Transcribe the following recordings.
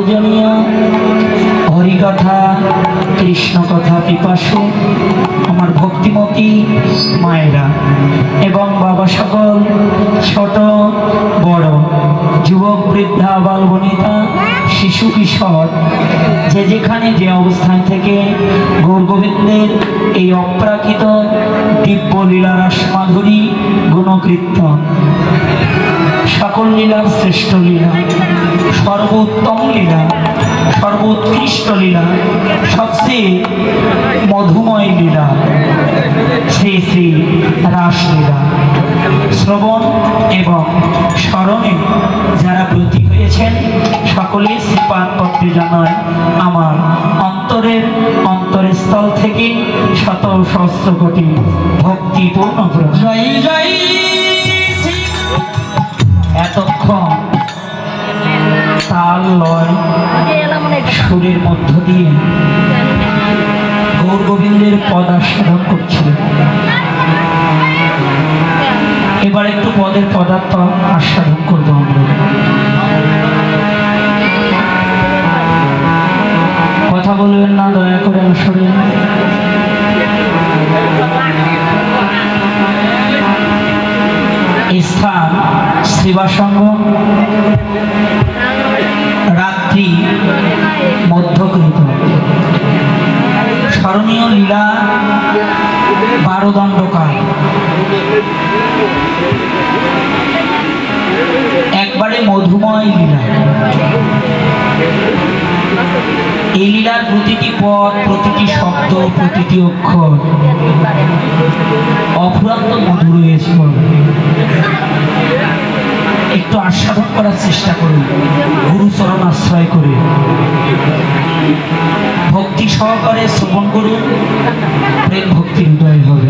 প্রয়োজনীয় হরিকথা কৃষ্ণকথা পিপাসু আমার ভক্তিমতী মায়েরা এবং বাবা সকল ছোট বড় যুবক বৃদ্ধা বাল বনিতা শিশু কিশোর যে যেখানে যে অবস্থান থেকে গৌরগোবিন্দের এই অপ্রাকৃত দিব্য লীলা রাসমাধুরী গুণকীর্তন সকল লীলার শ্রেষ্ঠ লীলা সর্বোত্তম লীলা সর্বোৎকৃষ্ট লীলা সবচেয়ে মধুময় লীলা শ্রী শ্রী রাসলীলা শ্রবণ এবং স্মরণে যারা ব্রতী হয়েছেন সকলে শ্রীপাদ পত্রে জানায় আমার অন্তরস্থল থেকে শত সহস্র কোটি ভক্তিপূর্ণ জয় জয়। এতক্ষণ তাল লয় সুরের মধ্য দিয়ে গৌরগোবিন্দের পদ আস্বাদন করছিলেন। এবার একটু পদের পদার্থ আস্বাদন করবো আমরা। কথা বলবেন না দয়া করে আসলে। স্থান শ্রীবাসঙ্গ, রাত্রি মধ্যকৃত, স্মরণীয় লীলা 12 দণ্ডকাল, একবারে মধুময় লীলা। এই লীলার প্রতিটি পদ, প্রতিটি শব্দ, প্রতিটি অক্ষর অফুরন্ত মধুর রয়েছে। একটু আস্বাদন করার চেষ্টা করুন গুরুচরণ আশ্রয় করে, ভক্তি সহকারে শ্রবণ করুন, প্রেম ভক্তির উদয় হবে।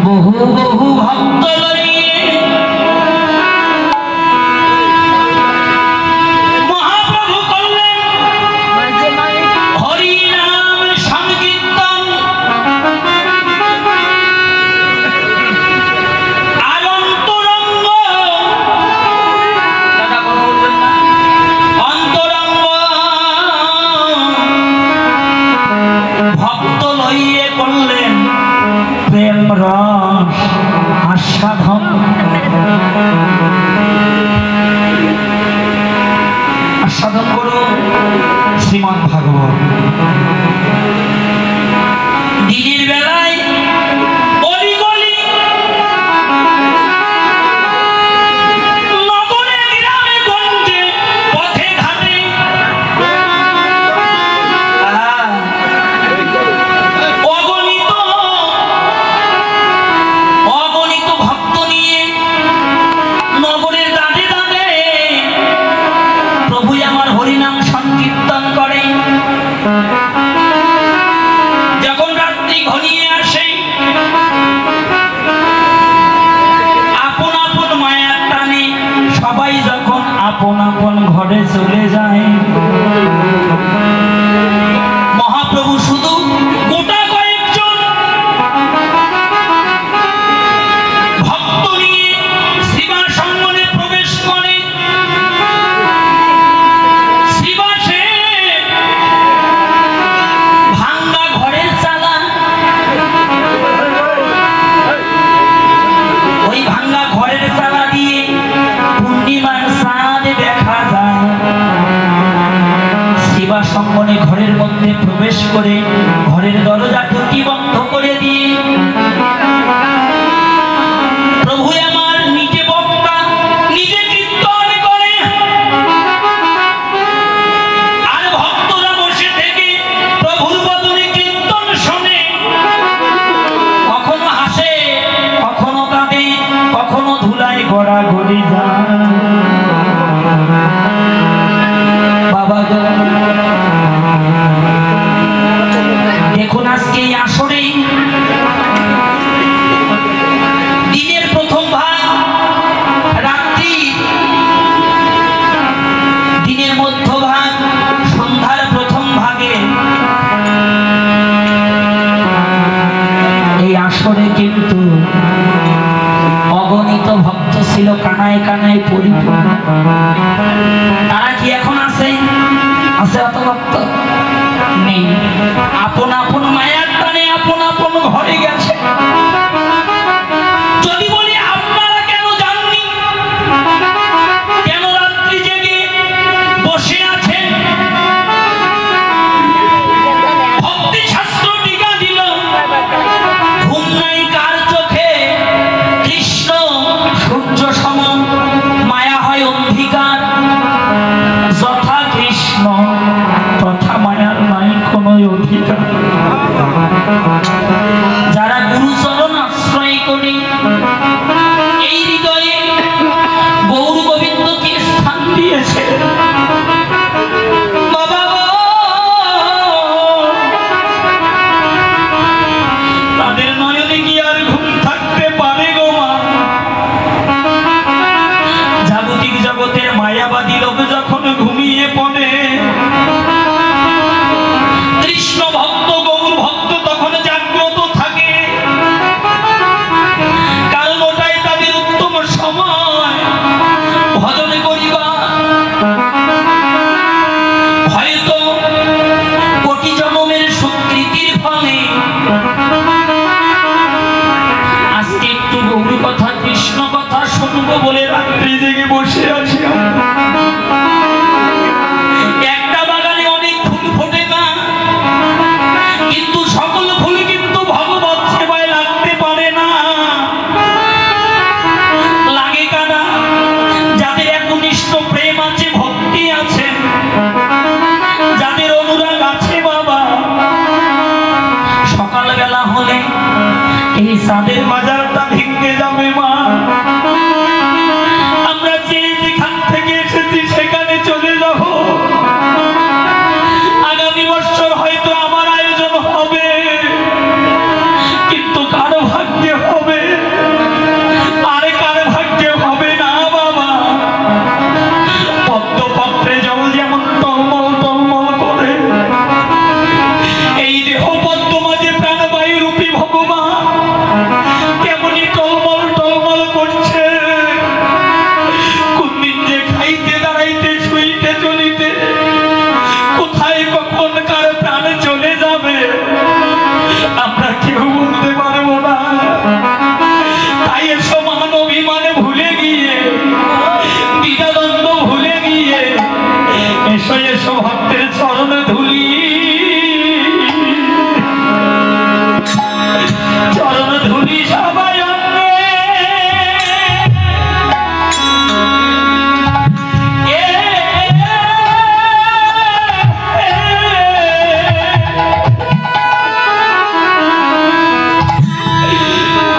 বহু বহু ভক্ত আস্বাদন করুন শ্রীমদ্ ভাগবত। দিনের বেলায় অলিগলি নগরে গ্রামে গঞ্জে পথে ঘাটে অগণিত ভক্ত নিয়ে নগরের দাঁড়ে দাঁড়ে প্রভু আমার হরিনাম সংকীর্তন করে। যখন রাত্রি ঘনিয়ে আসে, আপন আপন মায়ার টানে সবাই যখন আপন আপন ঘরে চলে যায়, মহাপ্রভু শুধু গোটা কয়েকজন ভক্ত নিয়ে শ্রীবাসঙ্গনে প্রবেশ করে। শ্রীবাসে ভাঙ্গা ঘরের চালা, ওই ভাঙ্গা ঘরের চালা দিয়ে পূর্ণিমার চাঁদ দেখা যায়। শ্রীবাসঙ্গনে ঘরের মধ্যে প্রবেশ করে ঘরের দরজা টুটি বন্ধ করে দিয়ে প্রভু আমার নিজে বক্তা, নিজে কীর্তন করে, আর ভক্তরা বসে থেকে প্রভুর বদনে কীর্তন শোনে। কখনো হাসে, কখনো কাঁদে, কখনো ধুলায় গড়াগড়ি যায়। বাবা কানায় কানায় পরিপূর্ণ। তারা কি এখন আছে? আছে অত ভক্ত নেই। আপন আপন মায়ার টানে আপন আপন ঘরে গেছে। যদি বলি আপনারা কেন যাননি, কেন রাত্রি জেগে বসে আছেন? ভক্তি শাস্ত্র টিকা দিল, ঘুম নাই কার চোখে, কৃষ্ণ সূর্য সম, মায়া হয় অধিকার, যথা কৃষ্ণ তথা মায়ার নাই কোনো অধিকার। যারা গুরুচরণ আশ্রয় করে এই হৃদয়ে গৌর গোবিন্দকে স্থান দিয়েছে, বাবা তাদের নয়নে কি আর ঘুম থাকতে পারে গো মা? জাগতিক জগতের মায়াবাদী লোক যখন ঘুমিয়ে পড়ে, কৃষ্ণ ভক্ত গৌর ভক্ত তখন জাগ্রত থাকে, কারণ ওটাই তাদের উত্তম সময় ভজন করিবা। হয়তো কোটি জন্মের সুকৃতির ফলে আজকে একটু গৌর কথা কৃষ্ণ কথা শুনবো বলে রাত্রি জেগে বসে আছি। একটা বাগানে অনেক ফুল ফোটে না, কিন্তু সকল ফুল কিন্তু ভগবত সেবায় লাগতে পারে না। লাগে কারা? যাদের একনিষ্ঠ প্রেম আছে, ভক্তি আছে, যাদের অনুরাগ আছে বাবা। সকালবেলা হলে এই চাঁদের বাজারটা ভেঙে যাবে মা। আমরা যে যেখান থেকে এসেছি সেখানে চলে যাব। আগামী বছর হয়তো আমার আয়োজন হবে, কিন্তু কারো ভাগ্যে হবে, আরে কারো ভাগ্যে হবে না বাবা। পদ্মপত্রে জল যেমন টলমল টলমল করে, এই দেহ পদ্ম মাঝে প্রাণবায়ু রূপী ভগবান কেমনি টলমল টলমল করছে। কোন দিন যে খাইতে দাঁড়াইতে শুইতে চলিতে কোথায় কখন কার প্রাণ চলে যাবে আমরা কেউ বলতে পারবো না। তাই এসব মান অভিমানে ভুলে গিয়ে, দ্বিধাদ্বন্দ্ব ভুলে গিয়ে এসো এসো ভক্তের চরণ ধুলি, চরণ ধুলি সবাই অঙ্গে।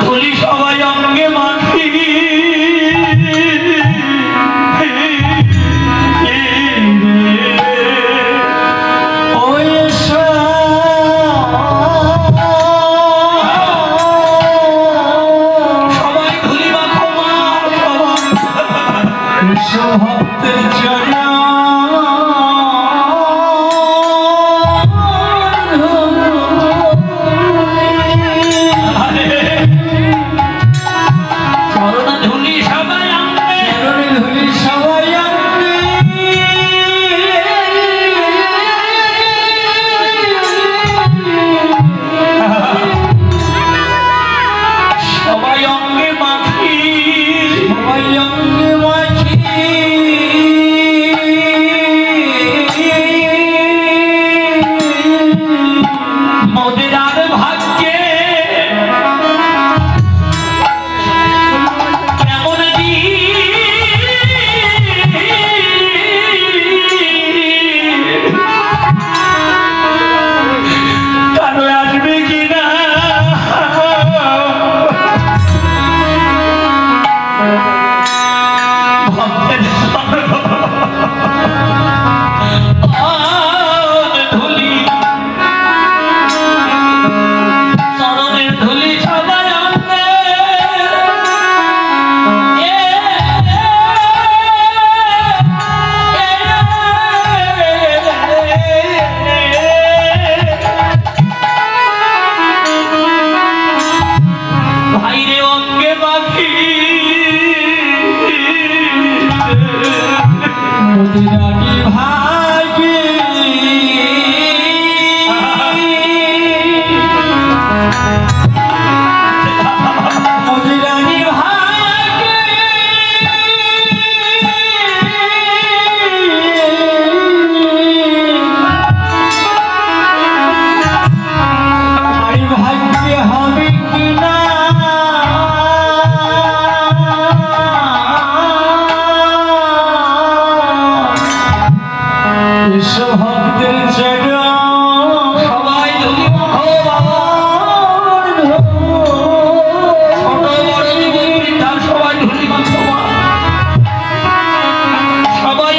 ধুলি সবাই অঙ্গে মাখি, সবাই ধুলি মাখো মা, ভক্তের চরণ চরণ ধুলি সবাই অঙ্গে, চরণ ধুলি সবাই অঙ্গে। সবাই অঙ্গে মাখি, সবাই অঙ্গে মাখি। মদিরানি ভাগে মদিরানি ভাগে আমার ভাগ্যে হবে কিনা ভক্তের জন্য সবাই সবাই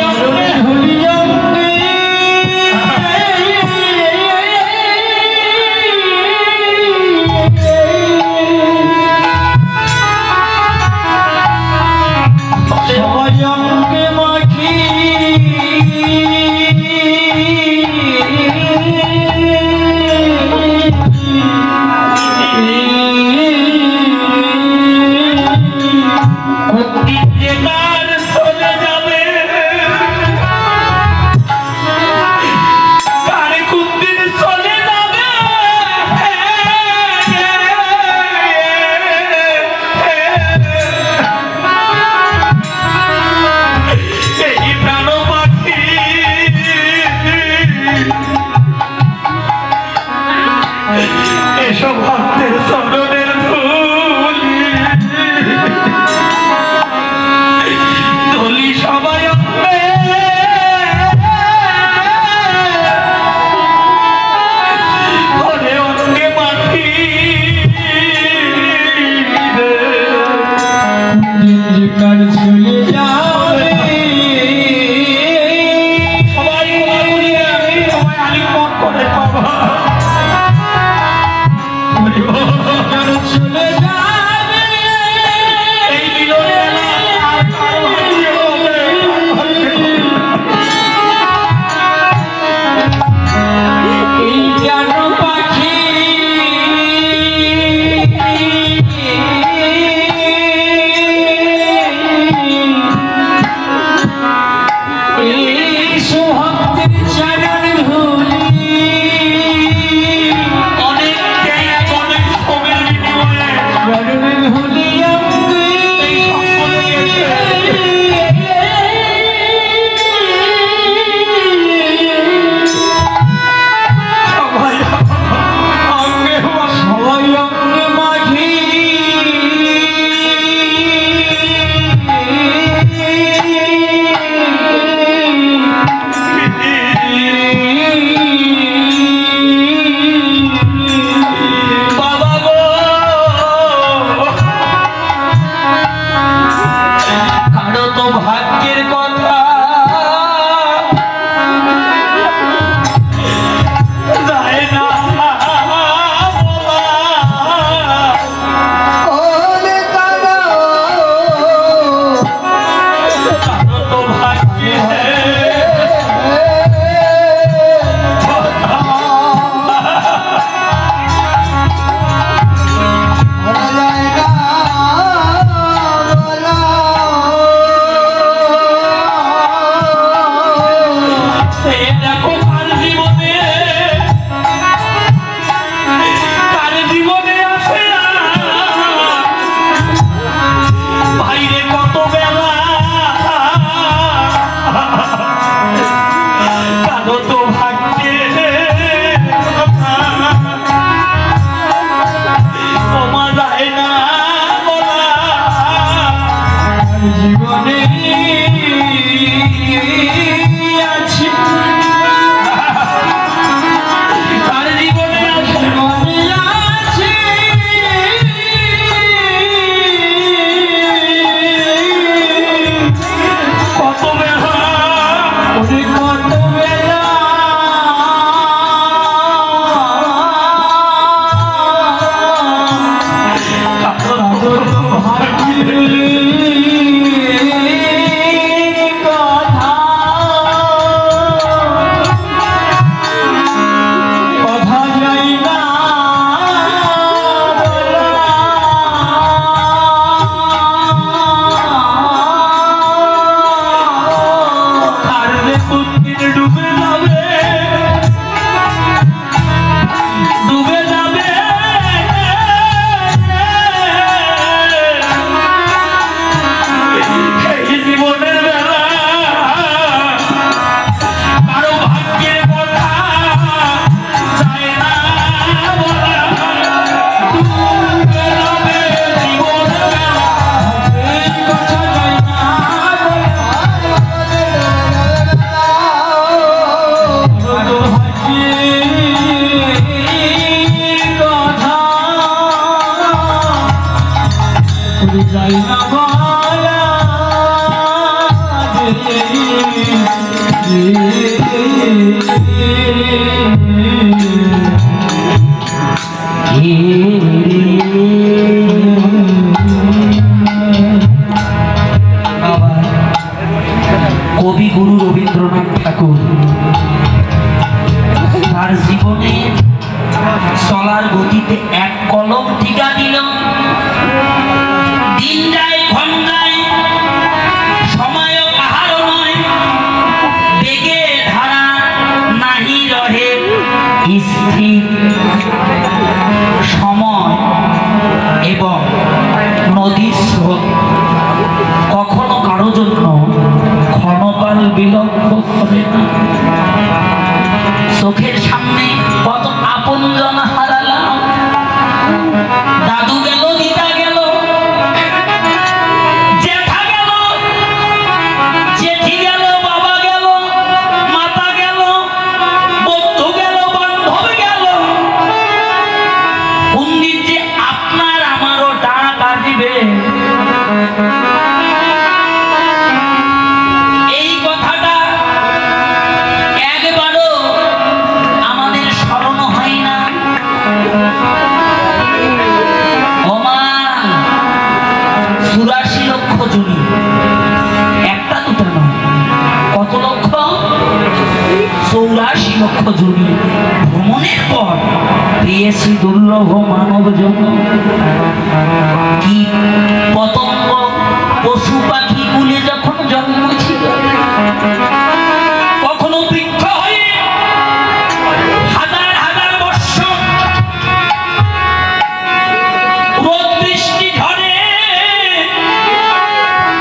সবাই অঙ্গে মাখি এসব ভক্তের চরণের ধুলি সবাই ঘরে অঙ্গে মাটি চলে যাবে সবাই সবাই আলিঙ্গন করে বাবা চলে যাবে এই এই জ্ঞান পাখি এই সুভক্তের চরণ ধুলি ভাগ্যের কথা যায় না তো ভাগ্যে জীবনে আছি তার জীবনে আছি কত বেলা কত বেলা কথা কবিগুরু রবীন্দ্রনাথ ঠাকুর তার জীবনে চলার গতিতে এক কলম টিকা দিল। দিন যায় ক্ষণ যায়, সময়ও কাহারও নয়, বেগে ধারা নাহি রহে স্থির। সময় এবং নদীর স্রোত কখনো কারো জন্য ক্ষণকাল বিলম্ব করে না। চোখের সামনে কত আপনজন হারালাম, দাদু গেল, দিদা গেল, জ্যাঠা গেল, জেঠি গেল, বাবা গেল, মাতা গেল, বন্ধু গেল, বান্ধব গেল। কোনদিন যে আপনার আমারও ডাক আসবে এই কথাটা একবারও আমাদের স্মরণ হয় না। ওমা 84 লক্ষ জুড়ি, একটা দুটো নয়, কত লক্ষ? 84 লক্ষ জুড়ি ভ্রমণের পর পেয়েছি দুর্লভ মানব জন্ম। কি পতঙ্গ পশু পাখি কুলে যখন জন্ম ছিল, কখনো বৃক্ষ হয়ে হাজার হাজার বৎসর রোদ বৃষ্টি ঝড়ে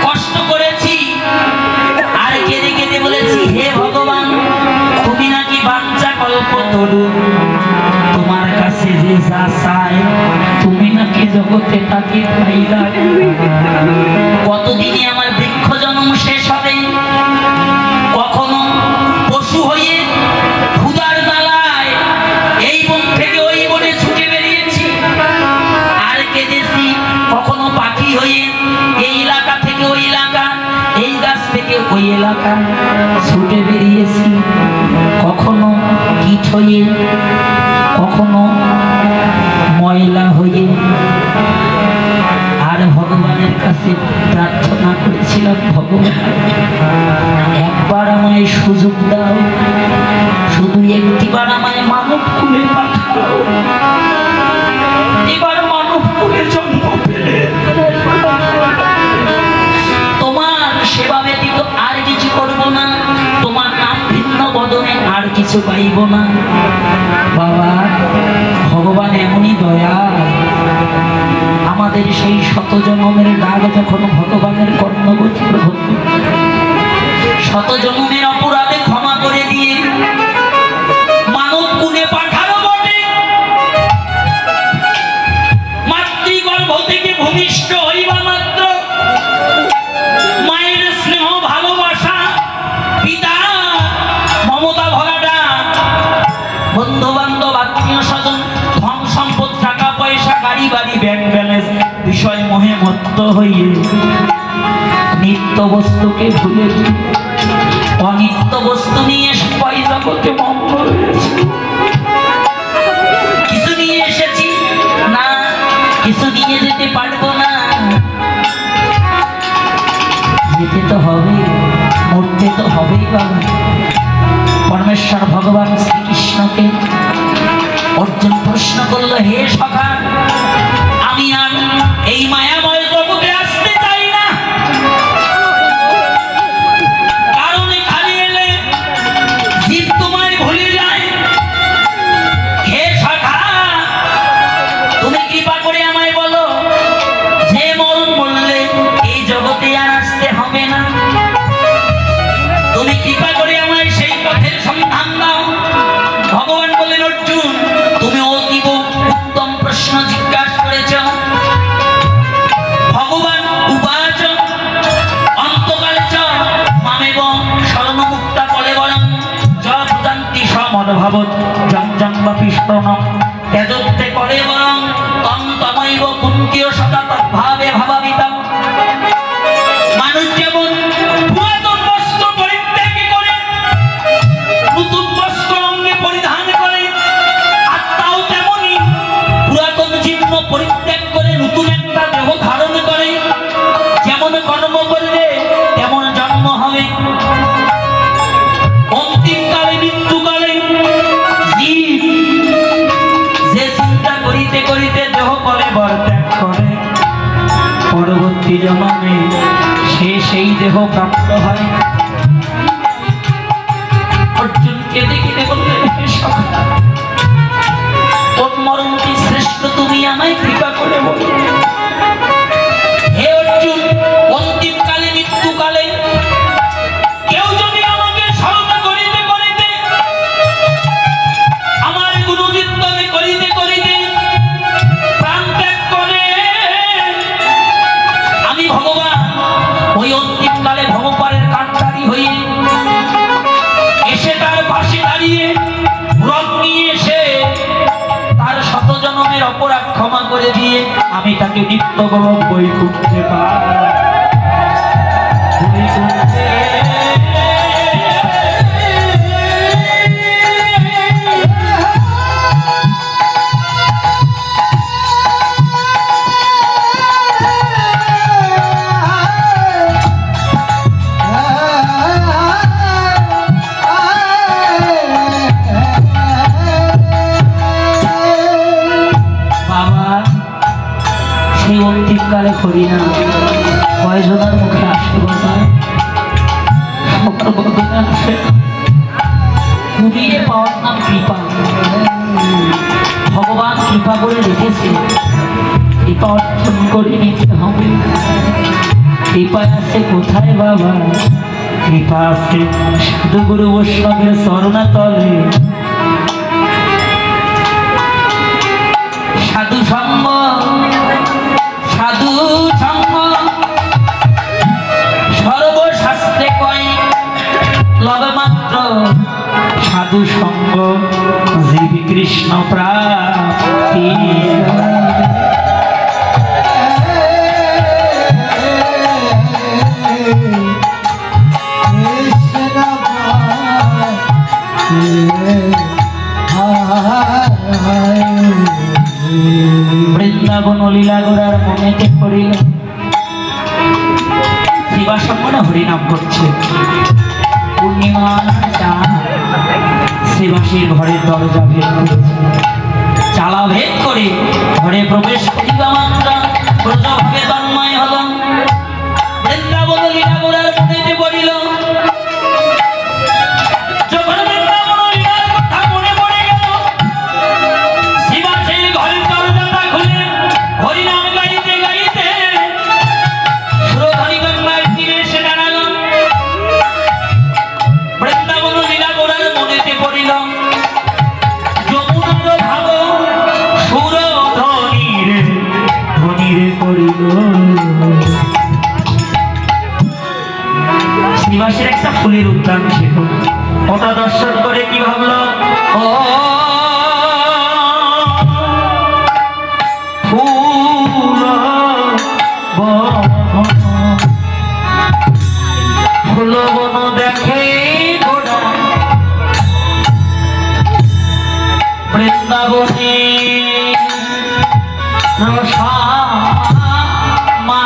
কষ্ট করেছি, আর কেঁদে কেঁদে বলেছি, হে ভগবান, তুমি নাকি বাঞ্ছা কল্পতরু, তোমার কাছে যে যা চায় তুমি নাকি জগতে তাকে পাই না। কতদিনে আমার বৃক্ষ জন্ম শেষ হবে? কখনো পশু হয়ে ক্ষুধার জ্বালায় এই বন থেকে ওই বনে ছুটে বেরিয়েছি আর কেঁদেছি। কখনো পাখি হয়ে এই এলাকা থেকে ওই এলাকা, এই গাছ থেকে ওই এলাকা ছুটে বেরিয়েছি। কখনো কীট হয়ে, কখনো ময়লা হয়ে, আর ভগবানের কাছে প্রার্থনা করেছিলাম, ভগবান একবার আমায় সুযোগ দাও, শুধু একটিবার আমায় মানব কুলে পাঠাও। এবার মানব কুলে জন্ম পেলে তোমার সেবা ব্যতীত আর কিছু করব না, তোমার নাম ভিন্ন বদনে আর কিছু পাইব না। বাবা, ভগবান এমনই দয়া, আমাদের সেই শত জন্মের ডাক যখন ভগবানের কর্ণগোচর হতো, শত জন্মের অপরাধে ক্ষমা করে দিয়ে মানব কুলে পাঠালো বটে। মাতৃগর্ভ থেকে ভূমিষ্ঠ হইবা মাত্র মায়ের স্নেহ ভালোবাসা, পিতা মমতা ভরাটা, বন্ধু বান্ধব আত্মীয় স্বজন, ধন সম্পদ, টাকা পয়সা, গাড়ি বাড়ি, ব্যাংক ব্যালেন্স, বিষয় মোহে মত্ত হইয়ে নিত্য বস্তুকে ভুলে অনিত্য বস্তু নিয়ে সবাই জগতে মগ্ন রয়েছে। কিছু নিয়ে এসেছি না, কিছু নিয়ে যেতে পারবো না, যেতে তো হবে, মরতে তো হবেই। বাবা, পরমেশ্বর ভগবান শ্রীকৃষ্ণকে অর্জুন প্রশ্ন করল, হে সখা, আমি আর এই মায়াময় জগতে আসতে চাই না, কারণ এখানে এলে জীব তোমায় ভুলে যায়। হে সখা, তুমি কৃপা করে আমায় বলো, যে মরণ বললে এই জগতে আর আসতে হবে না। তুমি কৃপা করে আমায় সেই পথের সন্ধান দাও। ভগবান বললেন, অর্জুন, তুমি অতীব উত্তম প্রশ্ন জিজ্ঞাসা করেছ। ভগবান উবাচ অন্তকালচ মামেব শরণমুক্তা কলেবরং যৎজান্তি সমদ্ভবৎ জং জং বাপি শরণং ত্যজত্যে কলেবরং তং তমৈব কুন্তীয় সদা তদ্ভাবে ভাবাবিতং। মানুষ যেমন পুরাতন বস্ত্র পরিত্যাগ করে নতুন বস্ত্র অঙ্গে পরিধান করে, আত্মাও তেমনি পুরাতন জীর্ণ পরিত্যাগ করে নতুন একটা দেহ ধারণ করে। যেমন কর্ম করলে তেমন জন্ম হবে, জন্মে সে সেই দেহ প্রাপ্ত হয়। অর্জুন কেঁদে কেঁদে বললেন, হে সখা, তোর মরণ কি শ্রেষ্ঠ, তুমি আমায় কৃপা করে বলো। হে অর্জুন, অন্তিমকালে মৃত্যুকালে কেউ যদি আমাকে স্মরণ করিতে করিতে, আমার গুণকীর্তনে করিতে করিতে প্রাণ ত্যাগ করে, আমি ভগবান ওই অন্তিমকালে ভগবানের কান্ডারি হয়ে এসে তার পাশে দাঁড়িয়ে রথ নিয়ে এসে তার শত জন্মের অপরাধ ক্ষমা করে দিয়ে আমি তাকে নিত্য বৈকুণ্ঠে পাই। সেই অন্তিমকালে করি না কয়জনের মুখে আসতে পারে, কুড়িয়ে পাওয়ার নাম কৃপা। ভগবান কৃপা করে রেখেছে, কৃপা অর্জন করে নিতে হবে। কৃপা আছে কোথায় বাবা? কৃপা আছে সাধু গুরু বৈষ্ণবের চরণাতলে। সাধু সঙ্গ, সাধু সঙ্গ সর্বশাস্ত্রে কয় লবমাত্র, সাধু সঙ্গ জীব কৃষ্ণ প্রাপ্তি। বৃন্দাবন লীলা গোড়ার মনেতে পড়িল, শিবাসম্মনে হরিনাম করছে। পূর্ণিমা শ্রীবাসীর ঘরের দরজা ভেদ করেছে, চালা ভেদ করে ঘরে প্রবেশ করিবা মাত্র ব্রজভাবে তন্ময় হল। বৃন্দাবন লীলা গোড়ার মনেতে পড়িল, শ্রীবাসের একটা ফুলের উদ্যান ছিল। ওটা দর্শন করে কি ভাবলো, ও ফুল ফুল বন দেখে ঘোড়া বৃন্দাবনে রসা মা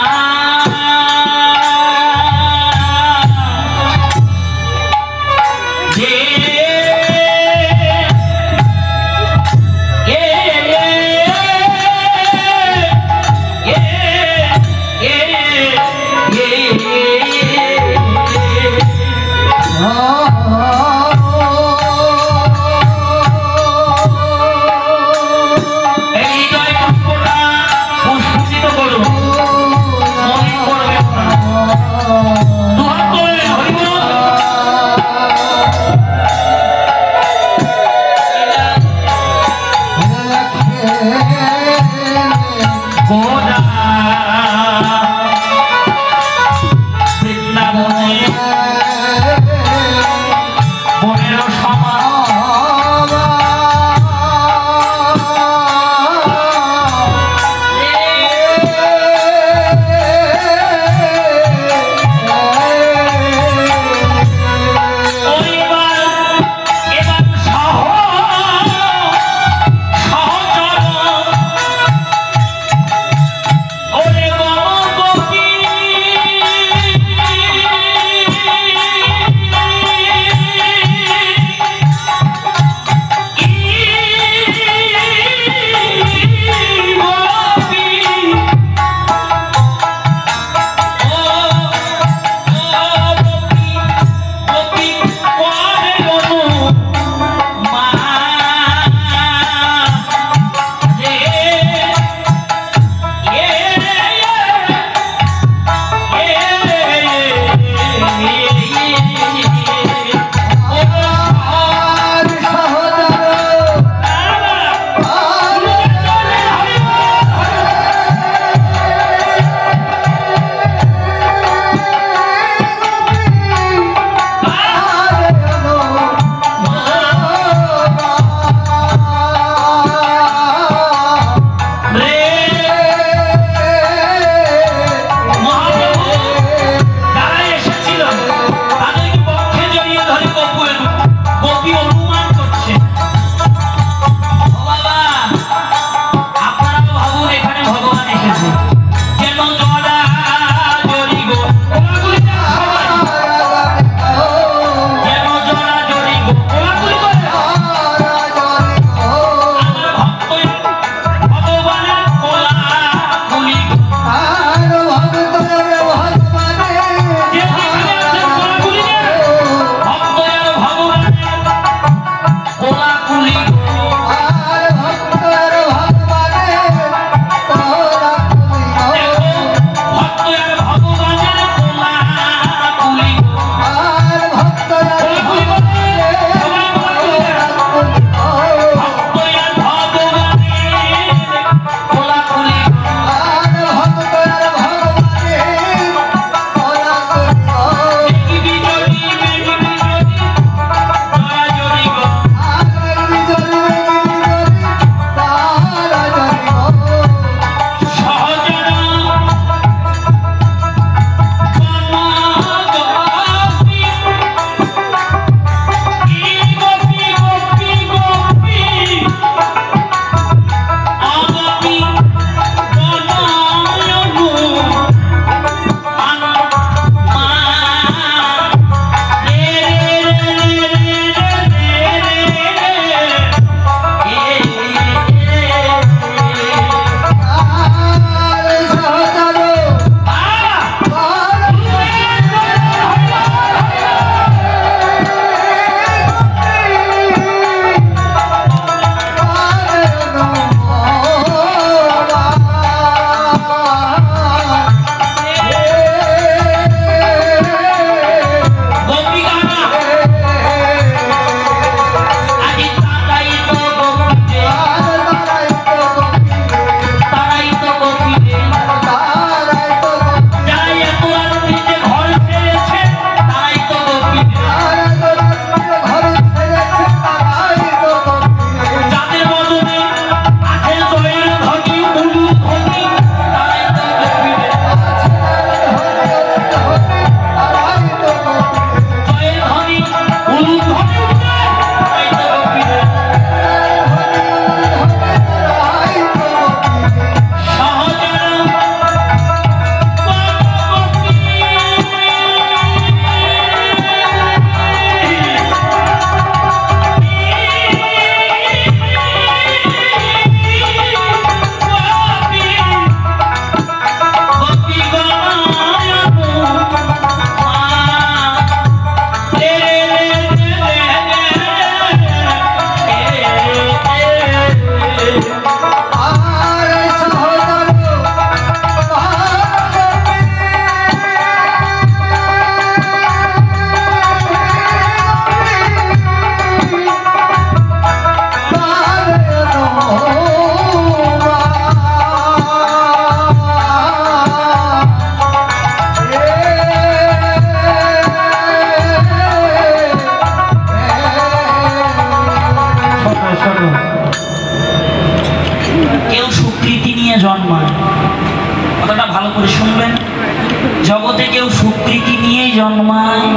জন্মায়,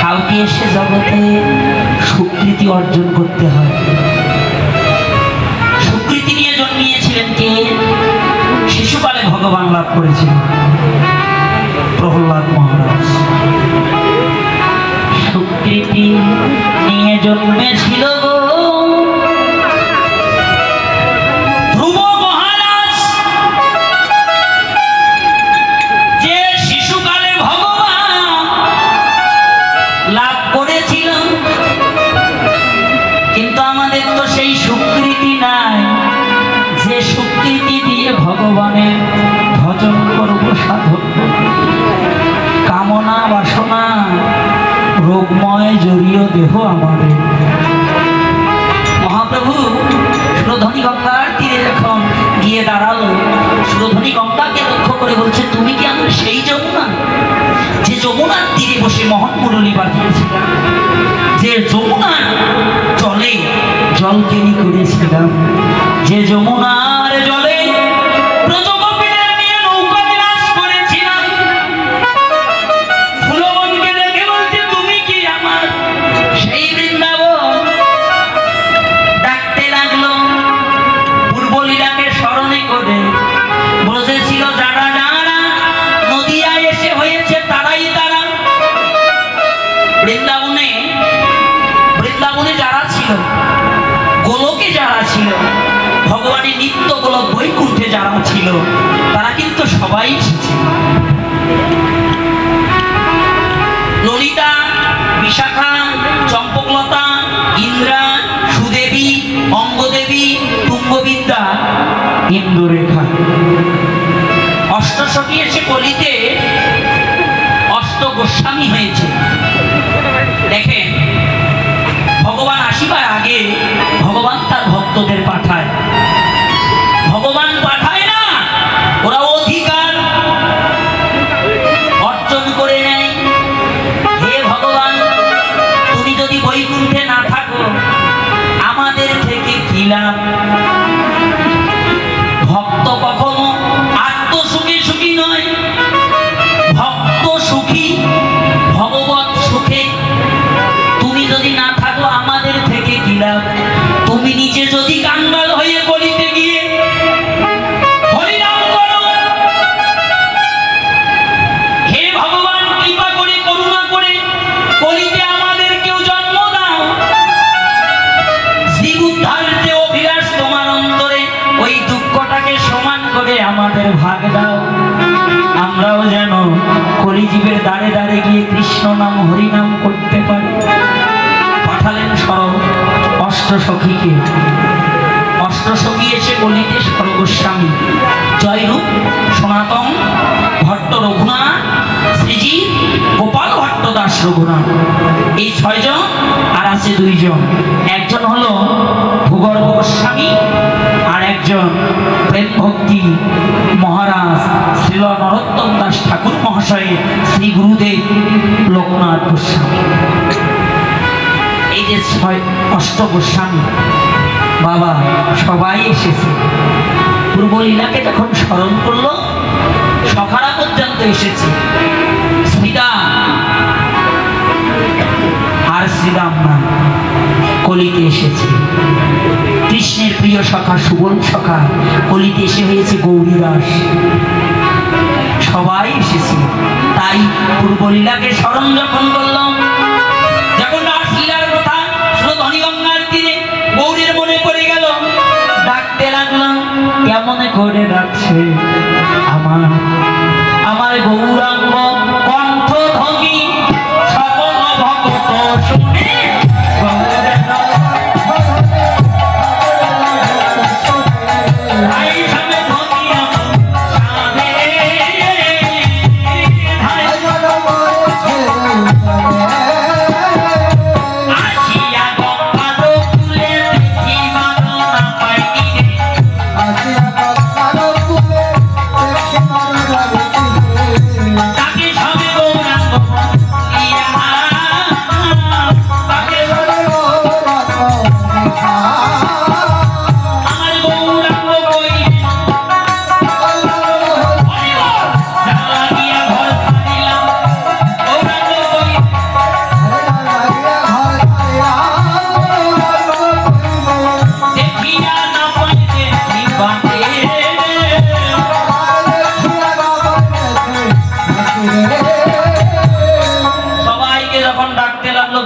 কাউকে এসে জগতে স্বীকৃতি অর্জন করতে হয়। স্বীকৃতি নিয়ে জন্মিয়েছিলেন কে? শিশুকালে ভগবান লাভ করেছিলেন প্রহ্লাদ মহারাজ। স্বীকৃতি নিয়ে জন্মেছিল গো ধ্রুব মহারাজ, যে শিশুকালে ভগবান লাভ করেছিল। কিন্তু আমাদের তো সেই স্বীকৃতি নাই যে স্বীকৃতি দিয়ে ভগবানের ভজন করব, সাধন করব। কামনা বাসনা রোগময় জড়িয়ে দেহ আমাদের। মহাপ্রভু সুরধনী গঙ্গার তীরে যখন গিয়ে দাঁড়ালো, সুরধনী গঙ্গাকে লক্ষ্য করে বলছে, তুমি কি আমার সেই যমুনা যে যমুনার তীরে বসে মহৎ মুরলী বাজিয়েছিলাম, যে যমুনার জলে জল কেনি করেছিলাম, যে যমুনার জলে ব্রজগোপীদের নিয়ে নৌকা বিলাস করেছিলাম। ফুলবনকে দেখে বলছে, তুমি কি আমার সেই বৃন্দাবন? ডাকতে লাগলো পূর্বলীলাকে স্মরণে করে। বসেছিল যারা যারা নদিয়ায় এসে হয়েছে তারাই তারা। বৃন্দাবনে যারা ছিল, গোলকে যারা ছিল, ভগবানের নিত্য গোলক বৈকুণ্ঠে যারা ছিল, তারা কিন্তু সবাই এসেছে। ললিতা, বিশাখা, চম্পকলতা, ইন্দ্রা, সুদেবী, অঙ্গদেবী, তুঙ্গবিদ্যা, ইন্দুরেখা, অষ্টসখী এসে কলিতে অষ্ট গোস্বামী হয়েছে। দেখেন, ভগবান আসিবার আগে ভগবান তার ভক্তদের পাঠায়। ভগবান পাঠায় না, ওরা অধিকার অর্জন করে নেয়। হে ভগবান, তুমি যদি বৈকুণ্ঠে না থাকো আমাদের থেকে কি লাভ? ভক্ত কখনো আত্মসুখী সুখী নয়, ভক্ত সুখী ভগবত সুখে। তুমি যদি না থাকো আমাদের থেকে কি লাভ? তুমি নিজে যদি কাঙ্গাল হয়ে কলিতে গিয়ে হরিনাম করো, হে ভগবান কৃপা করে করুণা করে কলিতে আমাদেরকেও জন্ম দাও। জীব উদ্ধার যে অভিলাষ তোমার অন্তরে, ওই দুঃখটাকে সমান করে আমাদের ভাগ দাও। আমরাও যেন কলিজীবের দ্বারে দ্বারে গিয়ে কৃষ্ণ নাম হরিনাম করতে পারি। পাঠালেন স্বরূপ অষ্টসখীকে। অষ্টসখী এসে কলিতে সর্বস্বামী, জয়রূপ, সনাতন, ভট্ট রঘুনাথ, শ্রীজি, গোপাল ভট্ট দাস রঘুনাথ, এই 6 জন। আর আছে 2 জন। একজন হলো ভূগর্ভ গোস্বামী, আর একজন প্রেম ভক্তি মহারাজ শ্রীল নরোত্তম দাস ঠাকুর মহাশয়ের শ্রী গুরুদেব লোকনাথ গোস্বামী। এই যে 6 অষ্ট গোস্বামী বাবা সবাই এসেছে। পূর্বলীলাকে যখন স্মরণ করলো, সখারা পর্যন্ত এসেছে। শ্রীদাম আর শ্রীদাম না, কলিতে এসেছে। কৃষ্ণের প্রিয় সখা সুবল সখা কলিতে এসে হয়েছে গৌরীদাস। সবাই এসেছে। তাই পূর্বলীলাকে স্মরণ যখন করলাম, যখন রাসলীলার কথা সুরধনী গঙ্গার তীরে গৌরীর মনে পড়ে গেল, ডাকতে লাগলাম। কেমন করে ডাকছে, আমার গৌরাঙ্গ কণ্ঠ ধ্বনি সকল ভক্ত শুনে। Thank you.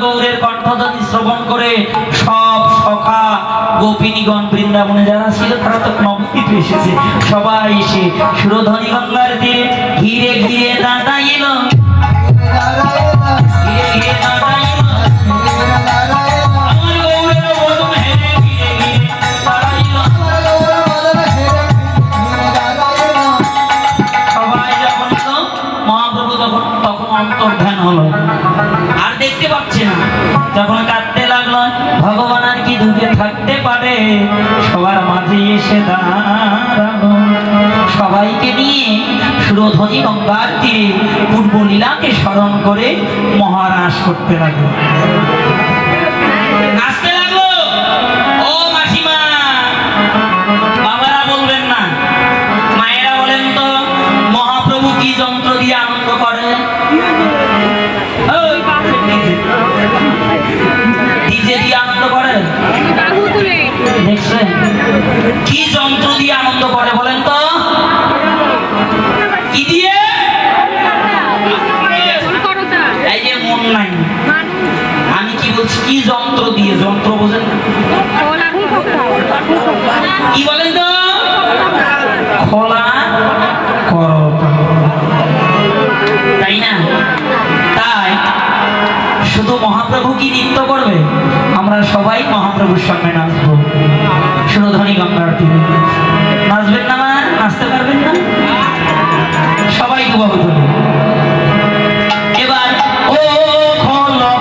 গৌরের কণ্ঠধ্বনি শ্রবণ করে সব সখা গোপিনীগণ বৃন্দাবনে যারা ছিল তারা তো নবদ্বীপে এসেছে। সবাই এসে সুরধ্বনি গঙ্গার তীরে ঘিরে ঘিরে দাঁড়াইল, ঘিরে ঘিরে দাঁড়াইল। আমার গৌরের বদন হেরে ঘিরে ঘিরে দাঁড়াইল। সবাই যখন এলো মহাপ্রভু তখন অন্তর্ধান হলো, আর দেখতে পাচ্ছে না। যখন কাঁদতে লাগলো, ভগবান আর কি দূরে থাকতে পারে, সবার মাঝে এসে দাঁড়ালো। সবাইকে নিয়ে সুরধ্বনি গঙ্গার তীরে পূর্ব লীলাকে স্মরণ করে মহারাস করতে লাগলো, নাচতে লাগলো। ও মাসিমা, বাবারা বলবেন না, মায়েরা বলেন তো মহাপ্রভু কি যন্ত্র দিয়ে আনন্দ করে? ডিজে দিয়ে আনন্দ করে? দেখছেন কি যন্ত্র দিয়ে আনন্দ করে বলেন তো? কি দিয়ে? এই যে মন নাই, আমি কি বলছি, কি যন্ত্র দিয়ে? যন্ত্র বোঝেন না? কি বলেন তো? খোলা করতা, তাই না? তাই শুধু মহাপ্রভু কি নৃত্য করবে? আমরা সবাই মহাপ্রভুর সঙ্গে নাচবো সুরধ্বনি গঙ্গার তীরে। নাচবেন না? মা নাচতে পারবেন না? সবাই দুবাহু তুলে এবার ও খোলা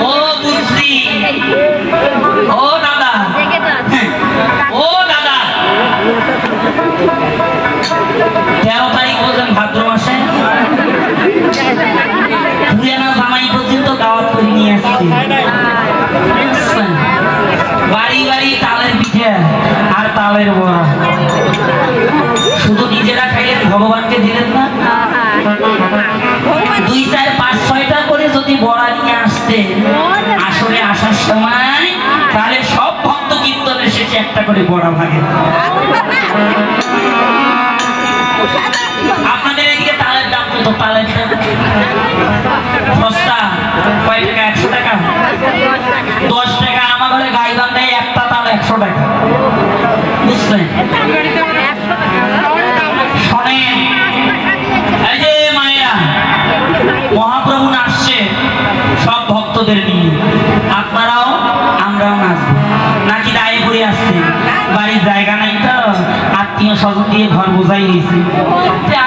ও বুঝছি, ও দাদা, ও দাদা, 13 তারিখ বোঝেন ভাদ্র মাসে পুরানা জামাই পর্যন্ত দাওয়াত করে নিয়ে আসছি। বাড়ি বাড়ি তালের পিঠে আর তালের বড়া, শুধু নিজেরা খাইলেন, ভগবানকে দিলেন না। 2, 4, 5, 6টা করে যদি বড়া নিয়ে আসতে আসরে আসার সময়, তাহলে সব ভক্ত কীর্তনের শেষে একটা করে বড়া ভাগে। আপনাদের এদিকে তালের দাম কত? তালের দাম সস্তা কয় টাকা? 100 টাকা, 10 টাকা। আমার টাকা, বুঝছেন? শোনেন, এই যে মায়েরা, মহাপ্রভু নাচছে সব ভক্তদের নিয়ে, আপনারাও আমরাও নাচবো নাকি দায়ে পড়ে আসছে? বাড়ির জায়গা নাই তো, আত্মীয় স্বজন দিয়ে ঘর বোঝাই হয়েছে,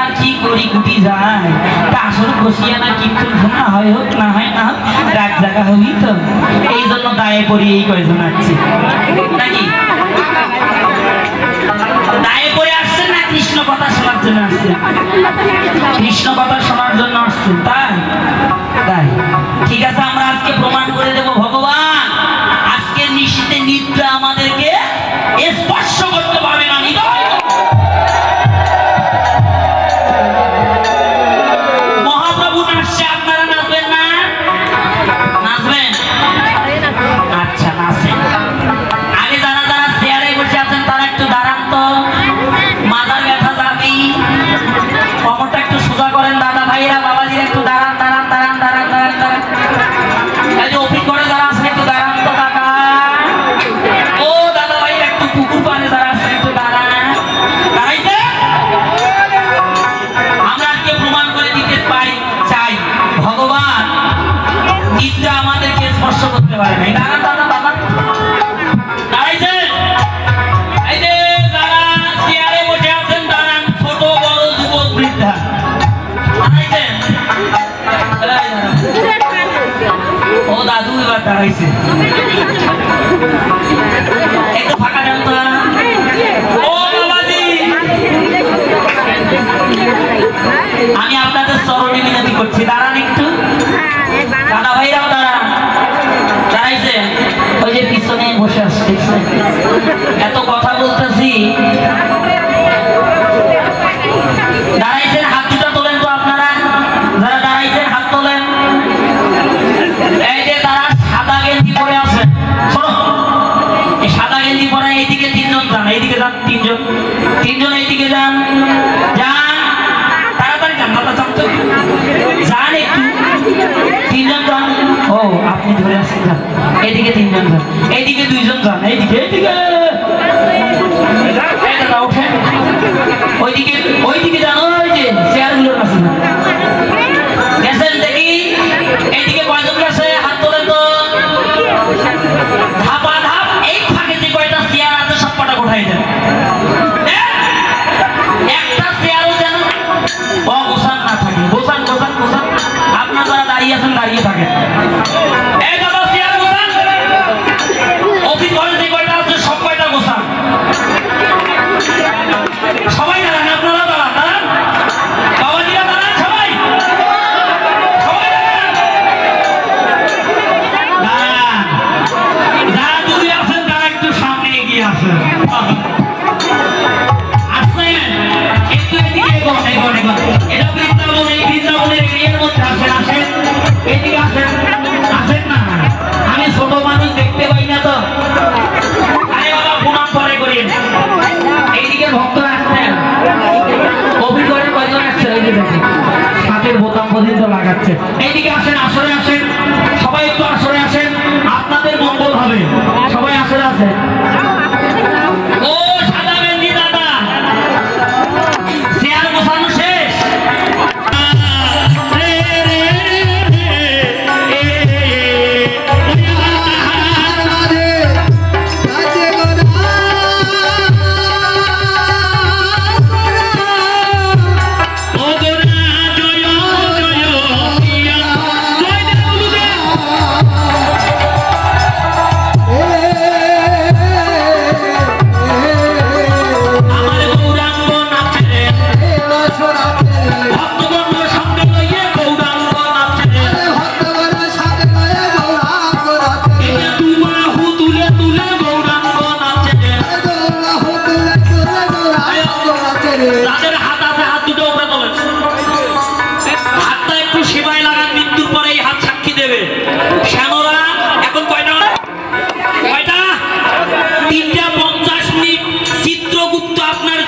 আর কি করি কুটি যায়, তা আসলে বসিয়া না কীর্তন শোনা হয় হোক না হয় না হোক, রাত জায়গা হবি তো, এই জন্য দায়ে পড়ি এই কয়জন আসছে নাকি? দায়ে পড়ে আসছেন না কৃষ্ণ কথা শোনার জন্য আসছেন? কৃষ্ণ কথা শোনার জন্য আসছেন, তাই তাই ঠিক আছে, আমরা আজকে প্রমাণ করে দেব ভগবান আজকে নিশীতে নিদ্রা আমাদেরকে স্পর্শ করতে পারবে না। মহাপ্রভু নাচছে, আপনারা নাচবেন না? নাচবেন? আচ্ছা নাচেন। আগে যারা যারা চেয়ারে বসে আছেন তারা একটু দাঁড়ান তো, মাথার ব্যথা যাবি, কোমরটা একটু সোজা করেন দাদা ভাইরা, বাবাজিরা একটু দাঁড়ান দাঁড়ান দাঁড়ান দাঁড়ান দাঁড়ান দাঁড়ান। এই যে অফিস করে যারা আছেন একটু দাঁড়ান তো কাকা, ও দাদা ভাইরা একটু পুকুর পাড়ে যারা আছেন একটু দাঁড়ান, দাঁড়াইতে। আমরা আজকে প্রমাণ করে দিতে পারি চাই ভগবান নিদ্রা আমাদেরকে স্পর্শ করতে পারে না। দাঁড়ান দাদা দাদা, দাঁড়াইছে। এই যে যারা চেয়ারে বসে আছেন দাঁড়ান, ছোট বড় যুবক বৃদ্ধা দাঁড়াইছেন। ও দাদু এবার দাঁড়াইছে, একটু ফাঁকা দেন তো। ও বাবাজি, আমি আপনাদের চরণে মিনতি করছি, দাঁড়ান একটু, দাদা ভাইরাও দাঁড়ান। দাঁড়াইছে, ওই যে পিছনে বসে আসছে, এত কথা বলতেছি, দাঁড়াইছেন, হাত দুটা তোলেন তো আপনারা, যারা দাঁড়াইছেন হাত তোলেন। এই যে তারা সাদা গেঞ্জি পরে আছেন, শোনো, এই সাদা গেঞ্জি পরে এইদিকে তিনজন যান, এইদিকে যান, তিনজন তিনজন এইদিকে যান, যান তাড়াতাড়ি যান, দাদা যান তো, যান একটু, তিনজন যান। ও আপনি ধরে আসছেন, যান এইদিকে তিনজন যান, এইদিকে দুইজন যান, এইদিকে এইদিকে ওঠেন, ওইদিকে ওইদিকে যান, ওই যে চেয়ারগুলোর কাছে যান, গেছেন দেখি, এইদিকে কয়জন গেছে হাত তোলেন তো, ধাপা ধাপ, এই ফাঁকে যে কয়টা চেয়ার আছে সব কটা কোঠায় দেন, একটা চেয়ারও যেন অগোছান না থাকে, গোছান গোছান গোছান, আপনার যারা দাঁড়িয়ে আছেন দাঁড়িয়ে থাকেন। এই দাদা চেয়ার গোছান, অফিস ঘরে যে কয়টা আছে সব কয়টা গোছান, সবাই দাঁড়ান, আপনারা দাঁড়ান, দাঁড়ান বাবাজিরা দাঁড়ান, সবাই সবাই দাঁড়ান, দাঁড়ান, যারা দূরে আছেন তারা একটু সামনে এগিয়ে আসেন, আসেন একটু এদিকে এগোন, এগোন এগোন, এটা বৃন্দাবন, এই বৃন্দাবনের এরিয়ার মধ্যে আসেন, আসেন এদিকে আসেন, আসেন না, আমি ছোট মানুষ দেখতে পাই না তো, আরে বাবা প্রণাম পরে করিয়েন। এইদিকে ভক্তরা আসছেন, অভিজ্ঞের কয়জন আসছে, ওই যে দেখেন হাতের বোতাম পর্যন্ত লাগাচ্ছে, এইদিকে আসেন, আসরে আসেন, সবাই একটু আসরে আসেন, আপনাদের মঙ্গল হবে, সবাই আসরে আসেন। ও সাদা বেঞ্জি দাদা, চেয়ার বসানো শেষ,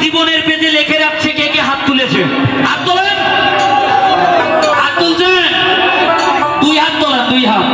জীবনের পেজে লিখে রাখছে কে কে হাত তুলেছে, হাত তোলেন, হাত তুলছেন, দুই হাত তোলেন, দুই হাত।